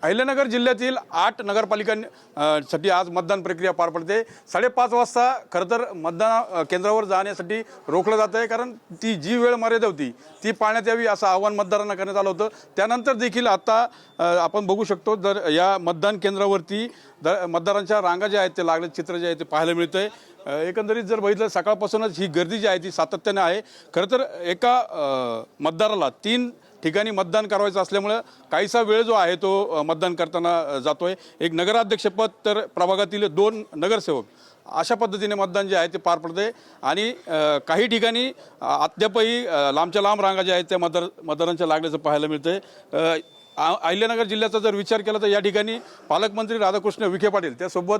अहिल्यानगर जिल्ह्यातील 8 नगरपालिकांसाठी आज मतदान प्रक्रिया पार पडते। 5:30 वाजता खरं तर मतदान केंद्रावर जाण्यासाठी रोखलं जात आहे, कारण ती जी वेळ मर्यादा होती ती पाळण्यात यावी असं आवाहन मतदारांना करण्यात आलं होतं। त्यानंतर देखील आता आपण बघू शकतो, जर या मतदान केंद्रावरती मतदारांच्या रांगा ज्या आहेत ते लागले चित्र जे आहे ते पाहायला मिळतंय। एकंदरीत जर बघितलं सकाळपासूनच ही गर्दी जी आहे ती सातत्याने आहे। खरं तर एका मतदाराला 3 ठिकाणी मतदान करायचं असल्यामुळे काहीसा वेळ जो आहे तो मतदान करताना जातोय। एक नगराध्यक्षपद तर प्रभागातील 2 नगरसेवक अशा पद्धतीने मतदान जे आहे ते पार पडते आणि काही ठिकाणी अद्यापही लांबच्या लांब रांगा ज्या आहेत त्या मतदारांच्या लागल्याचं पाहायला मिळतंय। अहिल्यानगर जिल्ह्याचा जर विचार केला तर या ठिकाणी पालकमंत्री राधाकृष्ण विखे पाटील त्यासोबत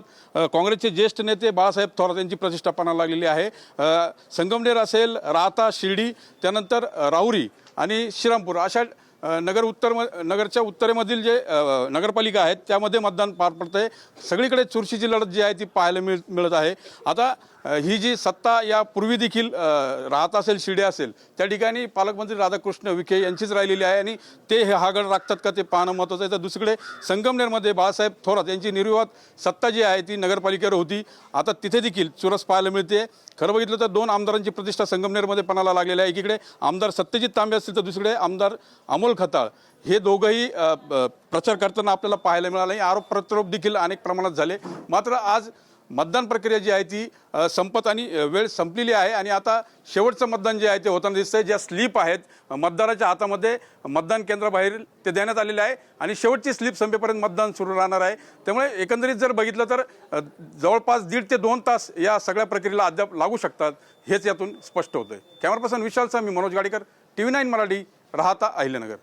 काँग्रेसचे ज्येष्ठ नेते बाळासाहेब थोरात यांची प्रतिष्ठा पणाला लागलेली आहे। संगमनेर असेल, राहता, शिर्डी, त्यानंतर राहुरी आणि श्रीरामपूर अशा नगरच्या उत्तरेमधील जे नगरपालिका आहेत त्यामध्ये मतदान पार पडतंय। सगळीकडे चुरशीची लढत जी आहे ती पाहायला मिळत आहे। आता ही जी सत्ता यापूर्वी देखील राहत असेल, शिर्डी असेल, त्या ठिकाणी पालकमंत्री राधाकृष्ण विखे यांचीच राहिलेली आहे आणि ते हे हागड राखतात का ते पाहणं महत्त्वाचं आहे। तर दुसरीकडे संगमनेरमध्ये बाळासाहेब थोरात यांची निर्विवाद सत्ता जी आहे ती नगरपालिकेवर होती, आता तिथे देखील चुरस पाहायला मिळते। खरं बघितलं तर 2 आमदारांची प्रतिष्ठा संगमनेरमध्ये पणाला लागलेली आहे। एकीकडे आमदार सत्यजित तांबे असतील तर दुसरीकडे आमदार अमोल खताळ हे दोघंही प्रचार करताना आपल्याला पाहायला मिळाले। आरोप प्रत्यारोप देखील अनेक प्रमाणात झाले। मात्र आज मतदान प्रक्रिया जी आहे ती संपत आणि वेळ संपलेली आहे आणि आता शेवटचं मतदान जे आहे ते होताना दिसतंय। ज्या स्लिप आहेत मतदाराच्या हातामध्ये मतदान केंद्राबाहेर ते देण्यात आलेले आहे आणि शेवटची स्लिप संपेपर्यंत मतदान सुरू राहणार आहे। त्यामुळे एकंदरीत जर बघितलं तर जवळपास 1.5 ते 2 तास या सगळ्या प्रक्रियेला अद्याप लागू शकतात, हेच यातून स्पष्ट होतंय। कॅमेरा पर्सन विशालसह मी मनोज गाडीकर, TV9 मराठी, राहता अहिल्यानगर।